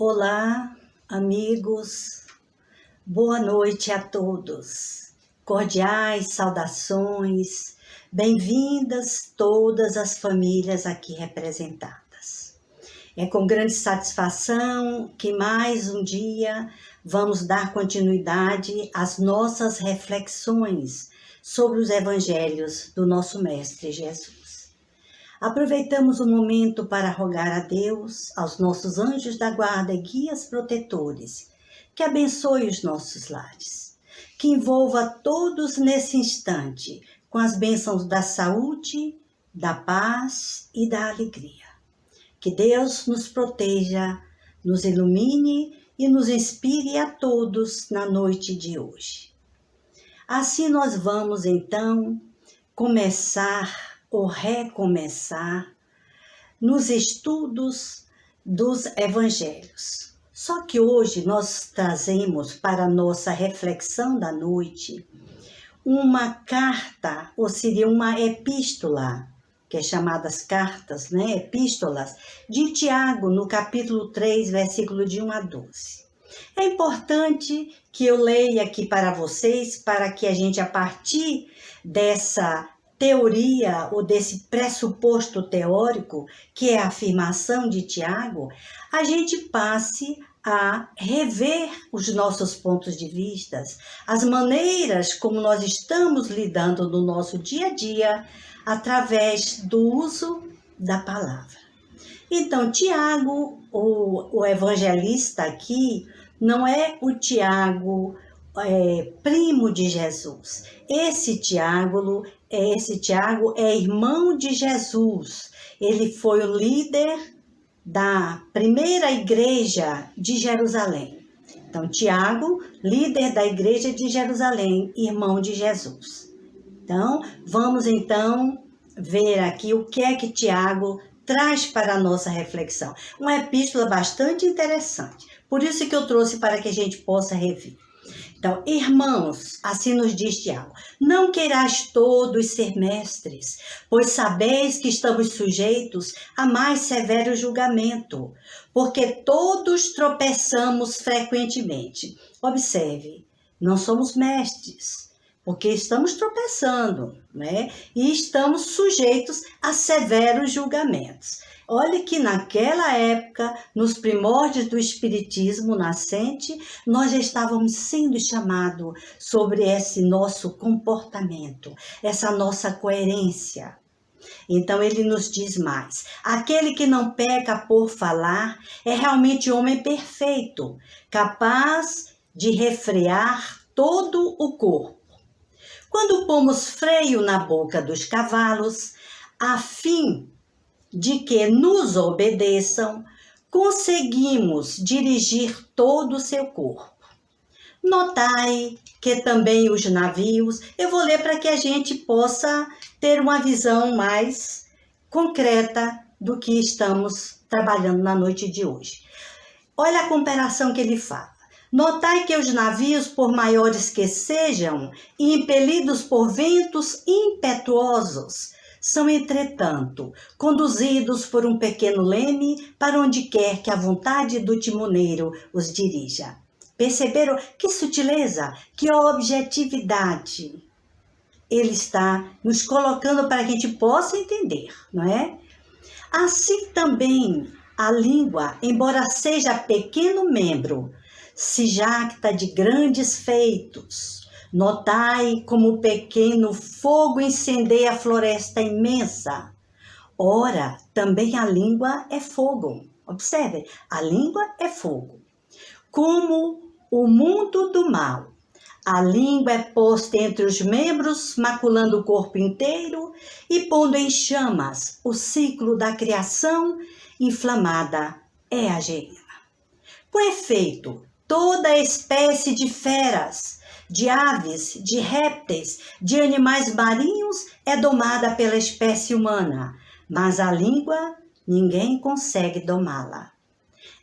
Olá, amigos, boa noite a todos. Cordiais saudações, bem-vindas todas as famílias aqui representadas. É com grande satisfação que mais um dia vamos dar continuidade às nossas reflexões sobre os evangelhos do nosso Mestre Jesus. Aproveitamos o momento para rogar a Deus, aos nossos anjos da guarda e guias protetores, que abençoe os nossos lares, que envolva todos nesse instante com as bênçãos da saúde, da paz e da alegria. Que Deus nos proteja, nos ilumine e nos inspire a todos na noite de hoje. Assim nós vamos então começar ou recomeçar nos estudos dos evangelhos. Só que hoje nós trazemos para a nossa reflexão da noite uma carta, ou seria uma epístola, que é chamadas cartas, né? Epístolas, de Tiago, no capítulo 3, versículo de 1 a 12. É importante que eu leia aqui para vocês, para que a gente, a partir dessa teoria ou desse pressuposto teórico, que é a afirmação de Tiago, a gente passe a rever os nossos pontos de vista, as maneiras como nós estamos lidando no nosso dia a dia, através do uso da palavra. Então, Tiago, o evangelista aqui, não é o Tiago primo de Jesus. Esse Tiago é irmão de Jesus. Ele foi o líder da primeira igreja de Jerusalém. Então, Tiago, líder da igreja de Jerusalém, irmão de Jesus. Então, vamos então ver aqui o que é que Tiago traz para a nossa reflexão. Uma epístola bastante interessante. Por isso que eu trouxe para que a gente possa rever. Então, irmãos, assim nos diz Tiago, não queirais todos ser mestres, pois sabeis que estamos sujeitos a mais severo julgamento, porque todos tropeçamos frequentemente. Observe, não somos mestres, porque estamos tropeçando, né? E estamos sujeitos a severos julgamentos. Olha que naquela época, nos primórdios do espiritismo nascente, nós já estávamos sendo chamados sobre esse nosso comportamento, essa nossa coerência. Então ele nos diz mais, aquele que não peca por falar é realmente homem perfeito, capaz de refrear todo o corpo. Quando pomos freio na boca dos cavalos, a fim de que nos obedeçam, conseguimos dirigir todo o seu corpo. Notai que também os navios, eu vou ler para que a gente possa ter uma visão mais concreta do que estamos trabalhando na noite de hoje. Olha a comparação que ele fala. Notai que os navios, por maiores que sejam, e impelidos por ventos impetuosos, são, entretanto, conduzidos por um pequeno leme para onde quer que a vontade do timoneiro os dirija. Perceberam que sutileza, que objetividade ele está nos colocando para que a gente possa entender, não é? Assim também a língua, embora seja pequeno membro, se jacta de grandes feitos. Notai como o pequeno fogo incendeia a floresta imensa. Ora, também a língua é fogo. Observe, a língua é fogo. Como o mundo do mal, a língua é posta entre os membros, maculando o corpo inteiro e pondo em chamas o ciclo da criação, inflamada é a geena. Com efeito, toda espécie de feras, de aves, de répteis, de animais marinhos é domada pela espécie humana, mas a língua ninguém consegue domá-la.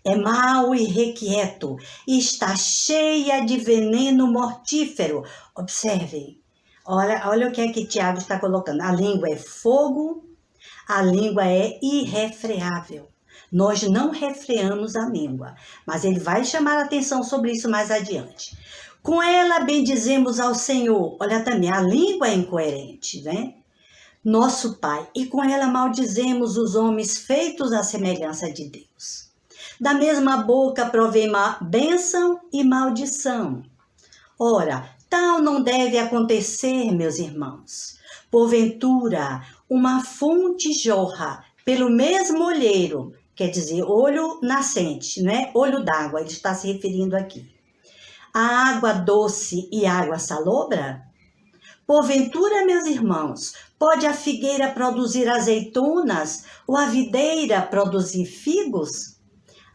É mau e irrequieto e está cheia de veneno mortífero. Observem, olha o que é que Tiago está colocando. A língua é fogo, a língua é irrefreável. Nós não refreamos a língua, mas ele vai chamar a atenção sobre isso mais adiante. Com ela bendizemos ao Senhor. Olha também, a língua é incoerente, né? Nosso Pai. E com ela maldizemos os homens feitos à semelhança de Deus. Da mesma boca provém bênção e maldição. Ora, tal não deve acontecer, meus irmãos. Porventura, uma fonte jorra pelo mesmo olheiro, quer dizer, olho nascente, né? Olho d'água, ele está se referindo aqui. A água doce e água salobra? Porventura, meus irmãos, pode a figueira produzir azeitonas ou a videira produzir figos?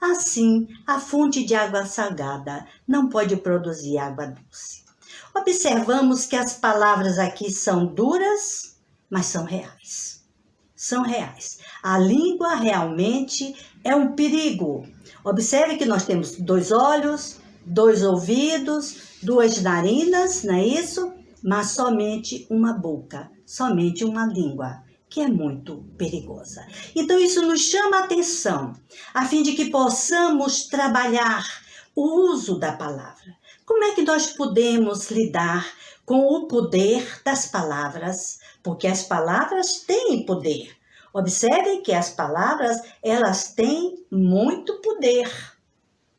Assim, a fonte de água salgada não pode produzir água doce. Observamos que as palavras aqui são duras, mas são reais. São reais. A língua realmente é um perigo. Observe que nós temos 2 olhos, 2 ouvidos, 2 narinas, não é isso? Mas somente uma boca, somente uma língua, que é muito perigosa. Então isso nos chama a atenção, a fim de que possamos trabalhar o uso da palavra. Como é que nós podemos lidar com o poder das palavras? Porque as palavras têm poder. Observem que as palavras, elas têm muito poder.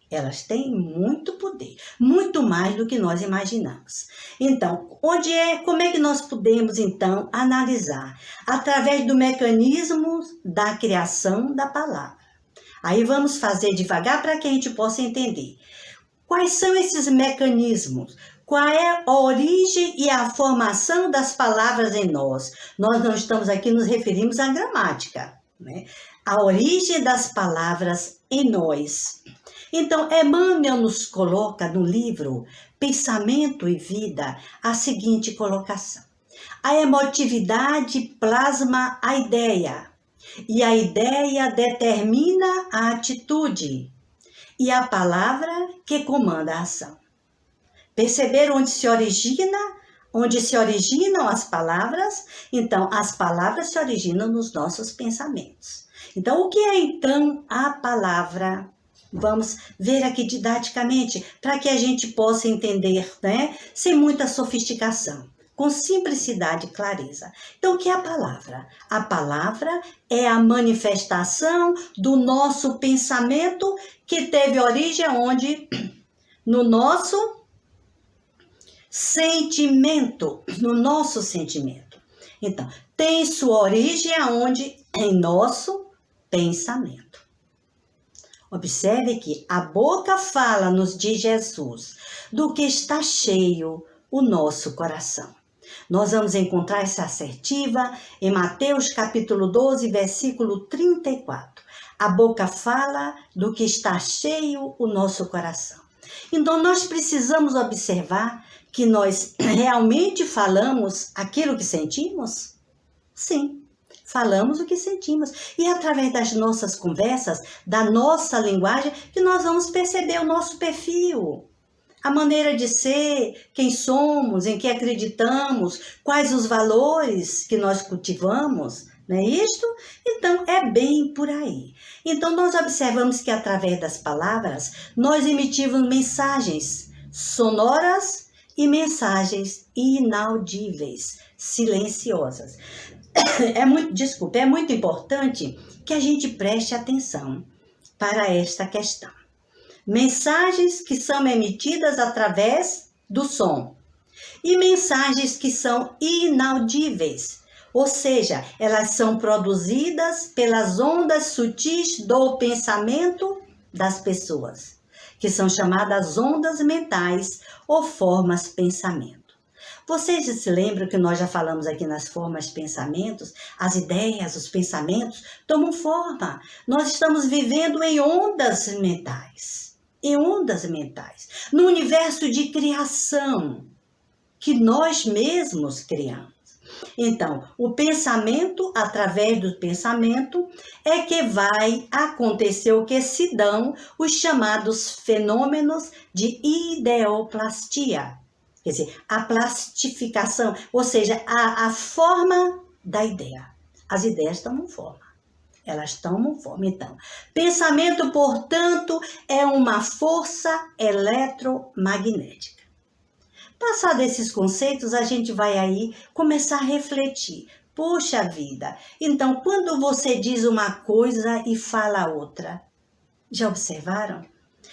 Elas têm muito poder, muito mais do que nós imaginamos. Então, como é que nós podemos, então, analisar? Através do mecanismo da criação da palavra. Aí vamos fazer devagar para que a gente possa entender. Quais são esses mecanismos? Qual é a origem e a formação das palavras em nós? Nós não estamos aqui nos referimos à gramática, né? A origem das palavras em nós. Então, Emmanuel nos coloca no livro Pensamento e Vida a seguinte colocação. A emotividade plasma a ideia, e a ideia determina a atitude, e a palavra que comanda a ação. Perceber onde se originam as palavras? Então, as palavras se originam nos nossos pensamentos. Então, o que é então a palavra? Vamos ver aqui didaticamente, para que a gente possa entender, né? Sem muita sofisticação, com simplicidade e clareza. Então, o que é a palavra? A palavra é a manifestação do nosso pensamento que teve origem onde? No nosso sentimento, no nosso sentimento. Então, tem sua origem aonde? Em nosso pensamento. Observe que a boca fala, nos diz Jesus, do que está cheio o nosso coração. Nós vamos encontrar essa assertiva em Mateus capítulo 12, versículo 34. A boca fala do que está cheio o nosso coração. Então, nós precisamos observar que nós realmente falamos aquilo que sentimos? Sim. Falamos o que sentimos. E é através das nossas conversas, da nossa linguagem, que nós vamos perceber o nosso perfil. A maneira de ser, quem somos, em que acreditamos, quais os valores que nós cultivamos, não é isto? Então, é bem por aí. Então, nós observamos que através das palavras, nós emitimos mensagens sonoras e mensagens inaudíveis, silenciosas. É muito importante que a gente preste atenção para esta questão. Mensagens que são emitidas através do som e mensagens que são inaudíveis, ou seja, elas são produzidas pelas ondas sutis do pensamento das pessoas, que são chamadas ondas mentais ou formas pensamento. Vocês se lembram que nós já falamos aqui nas formas pensamentos? As ideias, os pensamentos tomam forma. Nós estamos vivendo em ondas mentais. Em ondas mentais. No universo de criação que nós mesmos criamos. Então, o pensamento, através do pensamento, é que vai acontecer o que se dão os chamados fenômenos de ideoplastia. Quer dizer, a plastificação, ou seja, a forma da ideia. As ideias tomam forma. Elas tomam forma. Então, pensamento, portanto, é uma força eletromagnética. Passado esses conceitos, a gente vai aí começar a refletir. Poxa vida, então quando você diz uma coisa e fala outra, já observaram?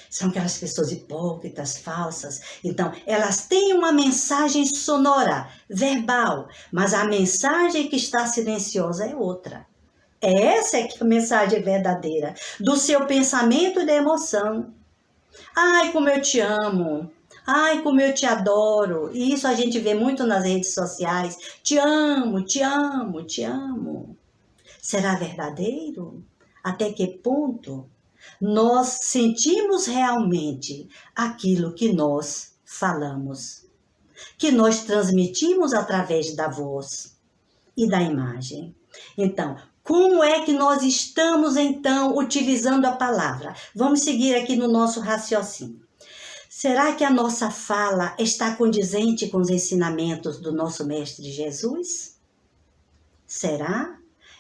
São aquelas pessoas hipócritas, falsas. Então, elas têm uma mensagem sonora, verbal, mas a mensagem que está silenciosa é outra. Essa é que é a mensagem verdadeira, do seu pensamento e da emoção. Ai, como eu te amo. Ai, como eu te adoro. E isso a gente vê muito nas redes sociais. Te amo, te amo, te amo. Será verdadeiro? Até que ponto nós sentimos realmente aquilo que nós falamos, que nós transmitimos através da voz e da imagem? Então, como é que nós estamos, então, utilizando a palavra? Vamos seguir aqui no nosso raciocínio. Será que a nossa fala está condizente com os ensinamentos do nosso Mestre Jesus? Será?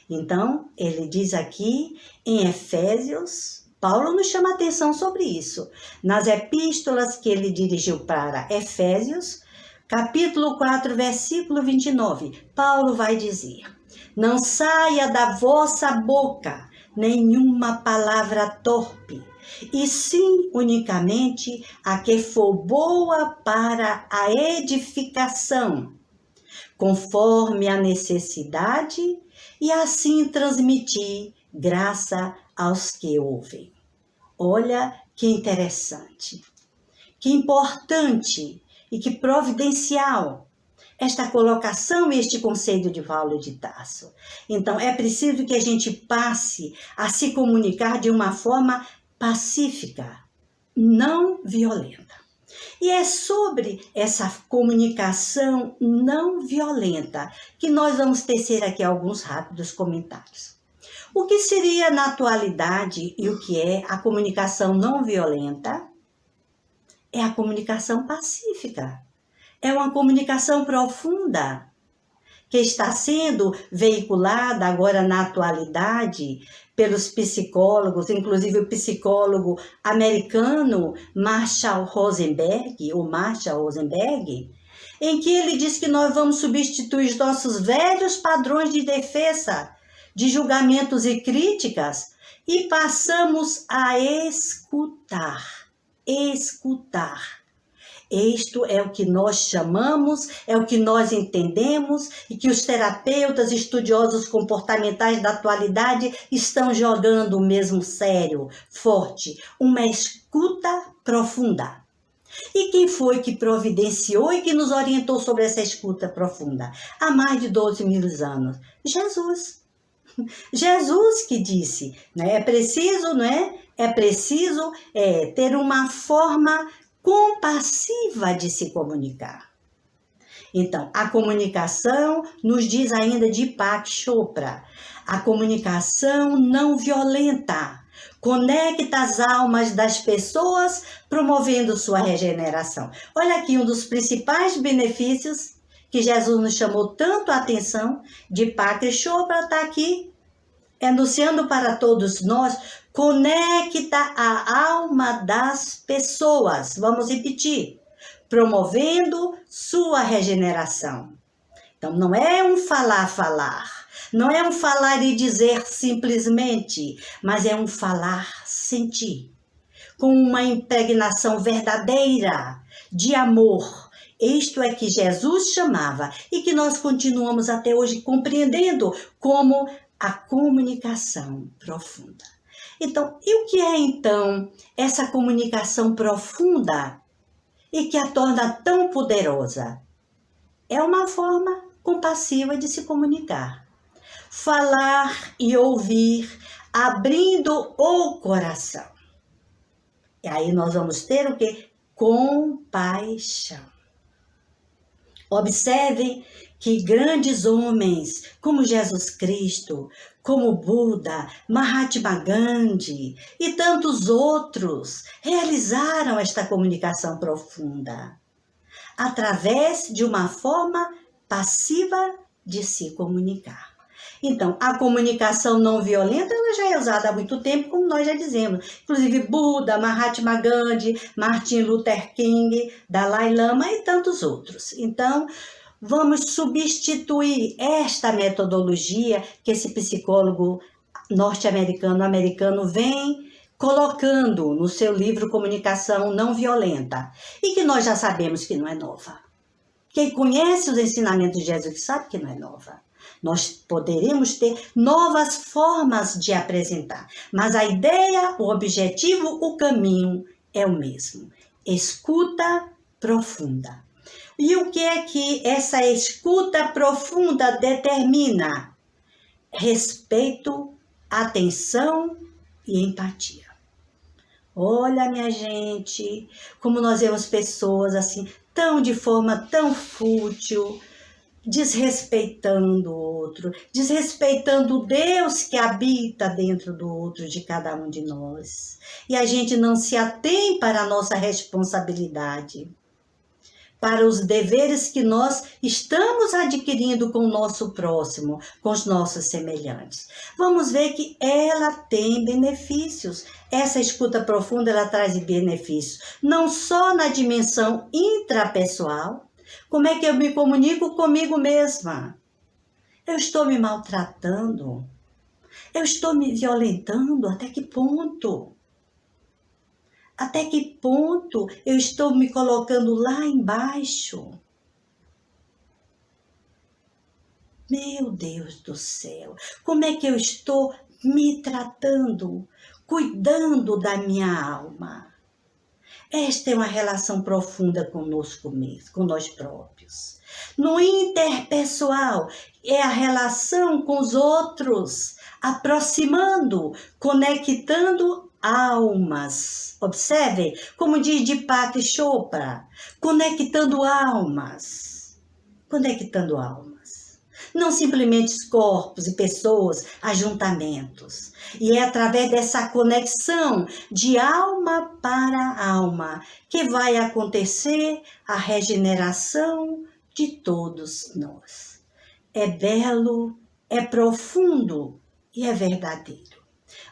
Então, ele diz aqui em Efésios, Paulo nos chama a atenção sobre isso. Nas epístolas que ele dirigiu para Efésios, capítulo 4, versículo 29, Paulo vai dizer: não saia da vossa boca nenhuma palavra torpe, e sim unicamente a que for boa para a edificação, conforme a necessidade, e assim transmitir graça aos que ouvem. Olha que interessante, que importante e que providencial esta colocação e este conselho de Paulo de Tarso. Então, é preciso que a gente passe a se comunicar de uma forma pacífica, não violenta. E é sobre essa comunicação não violenta que nós vamos tecer aqui alguns rápidos comentários. O que seria na atualidade e o que é a comunicação não violenta? É a comunicação pacífica. É uma comunicação profunda que está sendo veiculada agora na atualidade pelos psicólogos, inclusive o psicólogo americano Marshall Rosenberg, em que ele diz que nós vamos substituir os nossos velhos padrões de defesa, de julgamentos e críticas, e passamos a escutar. Isto é o que nós chamamos, é o que nós entendemos e que os terapeutas estudiosos comportamentais da atualidade estão jogando mesmo sério, forte, uma escuta profunda. E quem foi que providenciou e que nos orientou sobre essa escuta profunda? Há mais de 12 mil anos. Jesus. Jesus que disse, né? É preciso ter uma forma compassiva de se comunicar. Então, a comunicação nos diz ainda de Deepak Chopra, a comunicação não violenta conecta as almas das pessoas, promovendo sua regeneração. Olha aqui um dos principais benefícios que Jesus nos chamou tanto a atenção. Deepak Chopra está aqui enunciando para todos nós: conecta a alma das pessoas. Vamos repetir: promovendo sua regeneração. Então, não é um falar, não é um falar e dizer simplesmente, mas é um falar sentir, com uma impregnação verdadeira de amor. Isto é que Jesus chamava e que nós continuamos até hoje compreendendo como a comunicação profunda. Então, e o que é então essa comunicação profunda e que a torna tão poderosa? É uma forma compassiva de se comunicar. Falar e ouvir, abrindo o coração. E aí nós vamos ter o quê? Compaixão. Observem que grandes homens, como Jesus Cristo, como Buda, Mahatma Gandhi e tantos outros, realizaram esta comunicação profunda através de uma forma passiva de se comunicar. Então, a comunicação não violenta ela já é usada há muito tempo, como nós já dizemos. Inclusive Buda, Mahatma Gandhi, Martin Luther King, Dalai Lama e tantos outros. Então, vamos substituir esta metodologia que esse psicólogo norte-americano vem colocando no seu livro Comunicação Não Violenta, e que nós já sabemos que não é nova. Quem conhece os ensinamentos de Jesus sabe que não é nova. Nós poderemos ter novas formas de apresentar, mas a ideia, o objetivo, o caminho é o mesmo. Escuta profunda. E o que é que essa escuta profunda determina? Respeito, atenção e empatia. Olha, minha gente, como nós vemos pessoas assim, de forma tão fútil, desrespeitando o outro, desrespeitando o Deus que habita dentro do outro, de cada um de nós. E a gente não se atém para a nossa responsabilidade, para os deveres que nós estamos adquirindo com o nosso próximo, com os nossos semelhantes. Vamos ver que ela tem benefícios. Essa escuta profunda, ela traz benefícios, não só na dimensão intrapessoal. Como é que eu me comunico comigo mesma? Eu estou me maltratando? Eu estou me violentando? Até que ponto? Até que ponto eu estou me colocando lá embaixo? Meu Deus do céu, como é que eu estou me tratando, cuidando da minha alma? Esta é uma relação profunda conosco mesmos, com nós próprios. No interpessoal, é a relação com os outros, aproximando, conectando almas. Observe, como diz Deepak Chopra, conectando almas. Conectando almas. Não simplesmente os corpos e pessoas, ajuntamentos. E é através dessa conexão de alma para alma que vai acontecer a regeneração de todos nós. É belo, é profundo e é verdadeiro.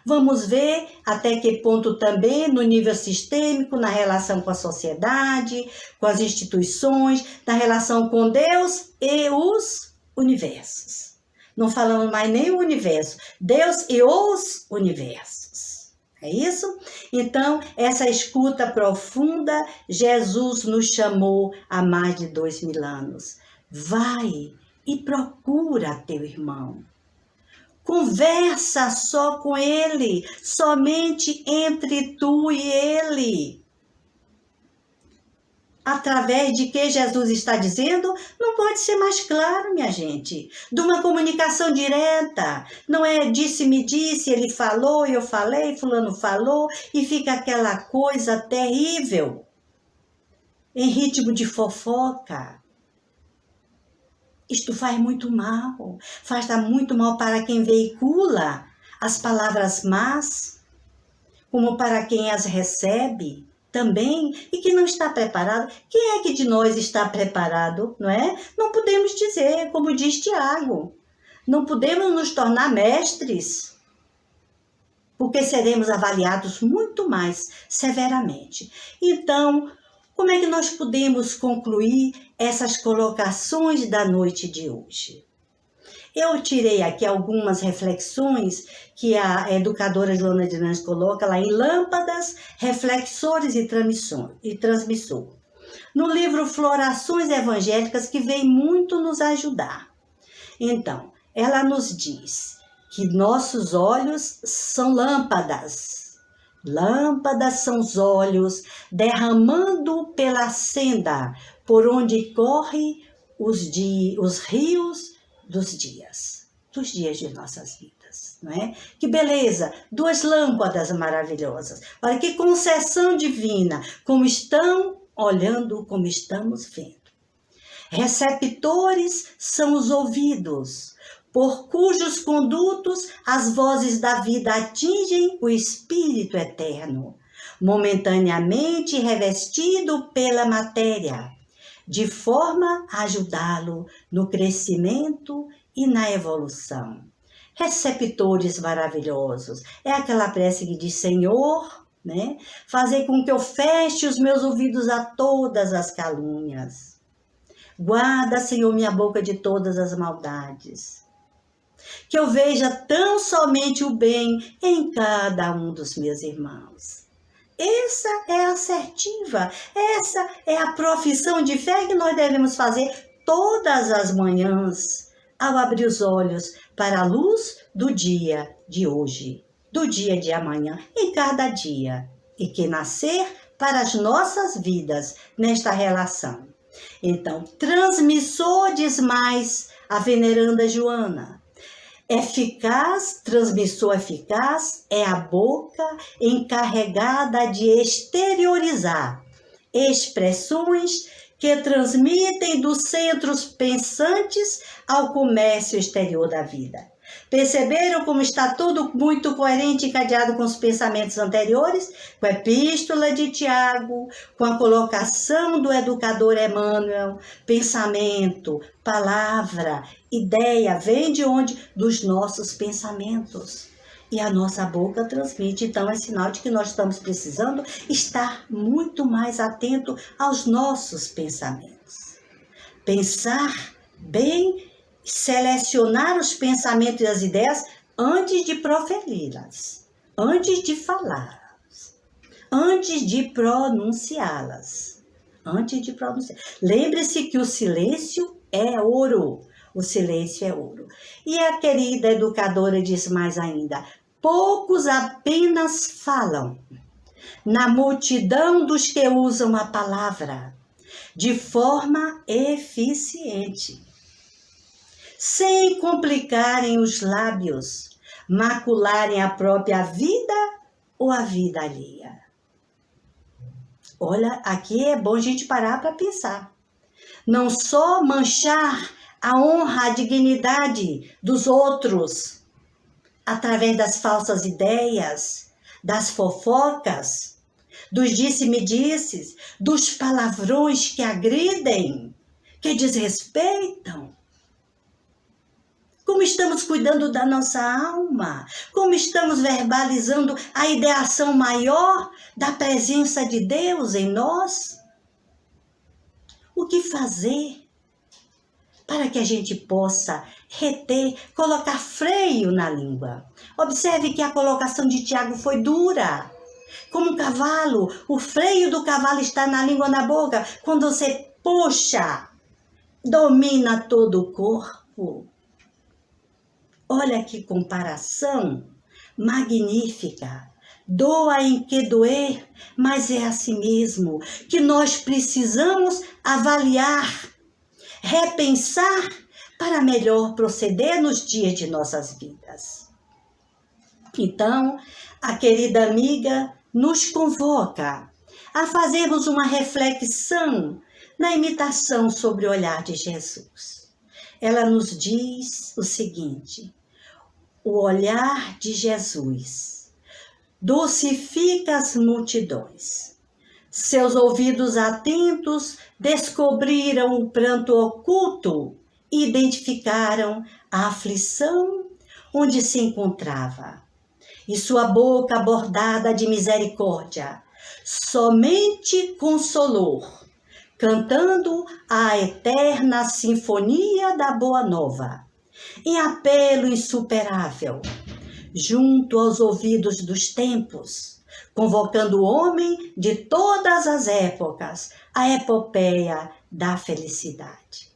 Vamos ver até que ponto também no nível sistêmico, na relação com a sociedade, com as instituições, na relação com Deus e os universos. Não falamos mais nem o universo, Deus e os universos. É isso? Então, essa escuta profunda, Jesus nos chamou há mais de 2000 anos. Vai e procura teu irmão. Conversa só com ele, somente entre tu e ele. Através de que Jesus está dizendo, não pode ser mais claro, minha gente. De uma comunicação direta, não é disse-me disse, ele falou, eu falei, fulano falou, e fica aquela coisa terrível, em ritmo de fofoca. Isto faz muito mal para quem veicula as palavras más, como para quem as recebe também e que não está preparado. Quem é que de nós está preparado, não é? Não podemos dizer, como diz Tiago, não podemos nos tornar mestres, porque seremos avaliados muito mais severamente. Então, como é que nós podemos concluir essas colocações da noite de hoje? Eu tirei aqui algumas reflexões que a educadora Joana de Nantes coloca lá em Lâmpadas, Reflexores e Transmissor. No livro Florações Evangélicas, que vem muito nos ajudar. Então, ela nos diz que nossos olhos são lâmpadas. Lâmpadas são os olhos derramando pela senda por onde correm os rios dos dias de nossas vidas, não é? Que beleza, 2 lâmpadas maravilhosas. Olha que concessão divina, como estão olhando, como estamos vendo. Receptores são os ouvidos, por cujos condutos as vozes da vida atingem o Espírito eterno, momentaneamente revestido pela matéria, de forma a ajudá-lo no crescimento e na evolução. receptores maravilhosos. É aquela prece que diz: Senhor, né? Fazer com que eu feche os meus ouvidos a todas as calúnias. Guarda, Senhor, minha boca de todas as maldades. Que eu veja tão somente o bem em cada um dos meus irmãos. Essa é a assertiva, essa é a profissão de fé que nós devemos fazer todas as manhãs, ao abrir os olhos para a luz do dia de hoje, do dia de amanhã, em cada dia, e que nascer para as nossas vidas nesta relação. Então, transmissores mais a veneranda Joana. Eficaz, transmissor eficaz, é a boca encarregada de exteriorizar expressões que transmitem dos centros pensantes ao comércio exterior da vida. Perceberam como está tudo muito coerente e encadeado com os pensamentos anteriores? Com a epístola de Tiago, com a colocação do educador Emmanuel, pensamento, palavra, ideia, vem de onde? Dos nossos pensamentos. E a nossa boca transmite, então é sinal de que nós estamos precisando estar muito mais atento aos nossos pensamentos. Pensar bem, selecionar os pensamentos e as ideias antes de proferi-las, antes de falá-las, antes de pronunciá-las. Lembre-se que o silêncio é ouro. O silêncio é ouro. E a querida educadora diz mais ainda: poucos apenas falam, na multidão dos que usam a palavra, de forma eficiente, sem complicarem os lábios, macularem a própria vida ou a vida alheia. Olha, aqui é bom a gente parar para pensar. Não só manchar a honra, a dignidade dos outros, através das falsas ideias, das fofocas, dos disse-me-disses, dos palavrões que agridem, que desrespeitam. Como estamos cuidando da nossa alma? Como estamos verbalizando a ideação maior da presença de Deus em nós? O que fazer para que a gente possa reter, colocar freio na língua? Observe que a colocação de Tiago foi dura. Como um cavalo, o freio do cavalo está na língua, na boca. Quando você puxa, domina todo o corpo. Olha que comparação magnífica. Doa em que doer, mas é assim mesmo que nós precisamos avaliar, repensar para melhor proceder nos dias de nossas vidas. Então, a querida amiga nos convoca a fazermos uma reflexão na imitação sobre o olhar de Jesus. Ela nos diz o seguinte: o olhar de Jesus dulcifica as multidões. Seus ouvidos atentos descobriram o pranto oculto e identificaram a aflição onde se encontrava. E sua boca bordada de misericórdia somente consolou, cantando a eterna sinfonia da Boa Nova, em apelo insuperável, junto aos ouvidos dos tempos, convocando o homem de todas as épocas à epopeia da felicidade.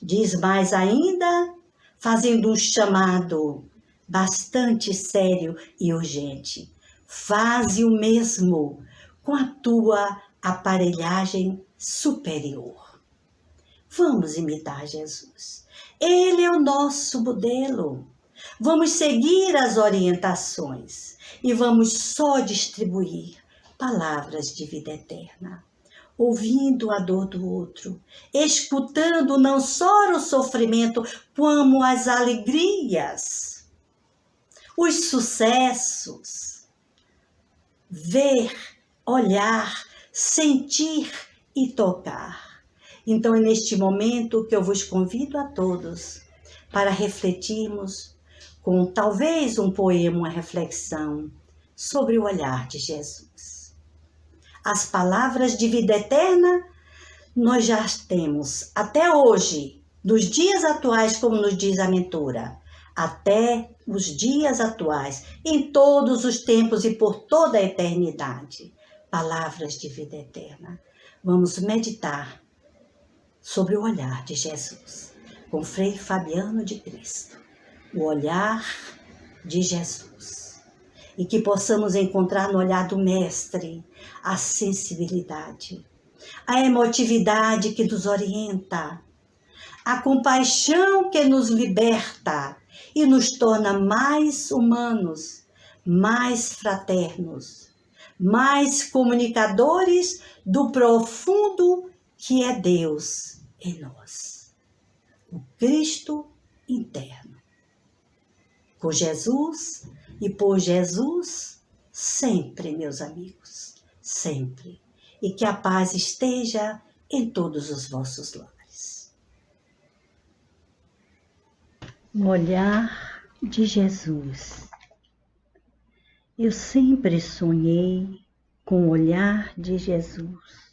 Diz mais ainda, fazendo um chamado bastante sério e urgente: faze o mesmo com a tua aparelhagem superior. Vamos imitar Jesus. Ele é o nosso modelo. Vamos seguir as orientações e vamos só distribuir palavras de vida eterna, ouvindo a dor do outro, escutando não só o sofrimento, como as alegrias, os sucessos, ver, olhar, sentir e tocar. Então é neste momento que eu vos convido a todos para refletirmos com talvez um poema, uma reflexão sobre o olhar de Jesus. As palavras de vida eterna nós já temos até hoje, nos dias atuais, como nos diz a mentora, até os dias atuais, em todos os tempos e por toda a eternidade. Palavras de vida eterna. Vamos meditar sobre o olhar de Jesus, com Frei Fabiano de Cristo. O olhar de Jesus. E que possamos encontrar no olhar do Mestre a sensibilidade, a emotividade que nos orienta, a compaixão que nos liberta e nos torna mais humanos, mais fraternos, mais comunicadores do profundo que é Deus em nós. O Cristo interno. Com Jesus e por Jesus, sempre, meus amigos, sempre. E que a paz esteja em todos os vossos lares. O olhar de Jesus. Eu sempre sonhei com o olhar de Jesus.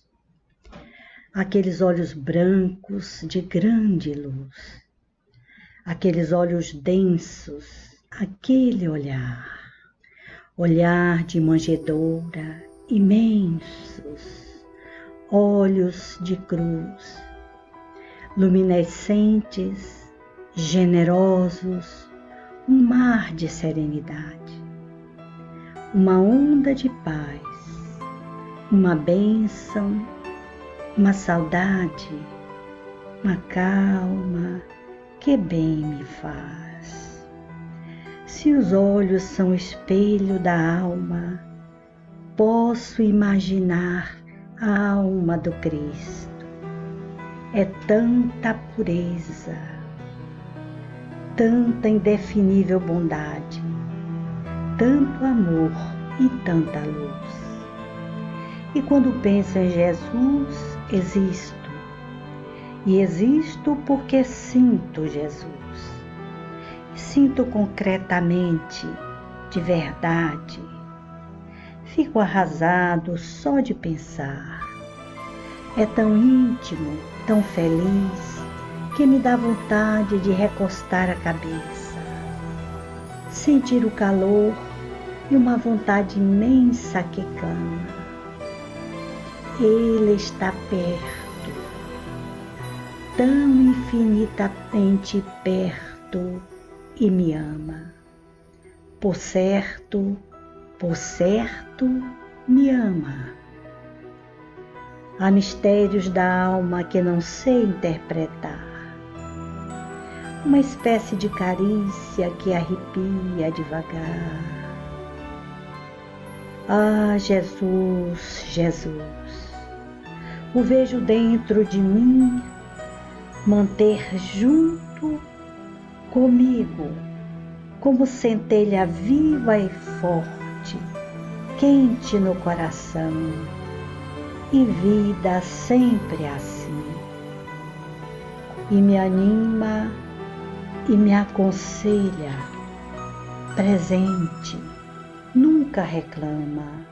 Aqueles olhos brancos de grande luz. Aqueles olhos densos, aquele olhar. Olhar de manjedoura, imensos, olhos de cruz, luminescentes, generosos, um mar de serenidade, uma onda de paz, uma bênção, uma saudade, uma calma que bem me faz. Se os olhos são espelho da alma, posso imaginar a alma do Cristo. É tanta pureza, tanta indefinível bondade, tanto amor e tanta luz. E quando penso em Jesus, existo. E existo porque sinto Jesus. Sinto concretamente, de verdade. Fico arrasado só de pensar. É tão íntimo, tão feliz, que me dá vontade de recostar a cabeça. Sentir o calor e uma vontade imensa que clama. Ele está perto, tão infinitamente perto, e me ama. Por certo, me ama. Há mistérios da alma que não sei interpretar. Uma espécie de carícia que arrepia devagar. Ah, Jesus, Jesus, o vejo dentro de mim, manter junto comigo, como centelha viva e forte, quente no coração, e vida sempre assim. E me anima e me aconselha, presente, nunca reclama,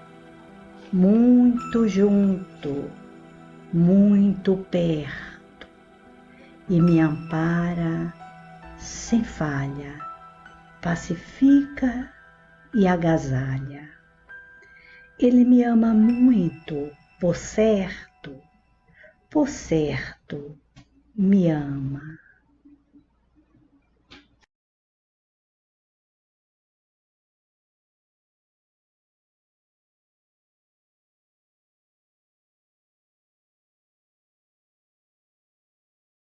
muito junto, muito perto, e me ampara sem falha, pacifica e agasalha. Ele me ama muito, por certo, me ama.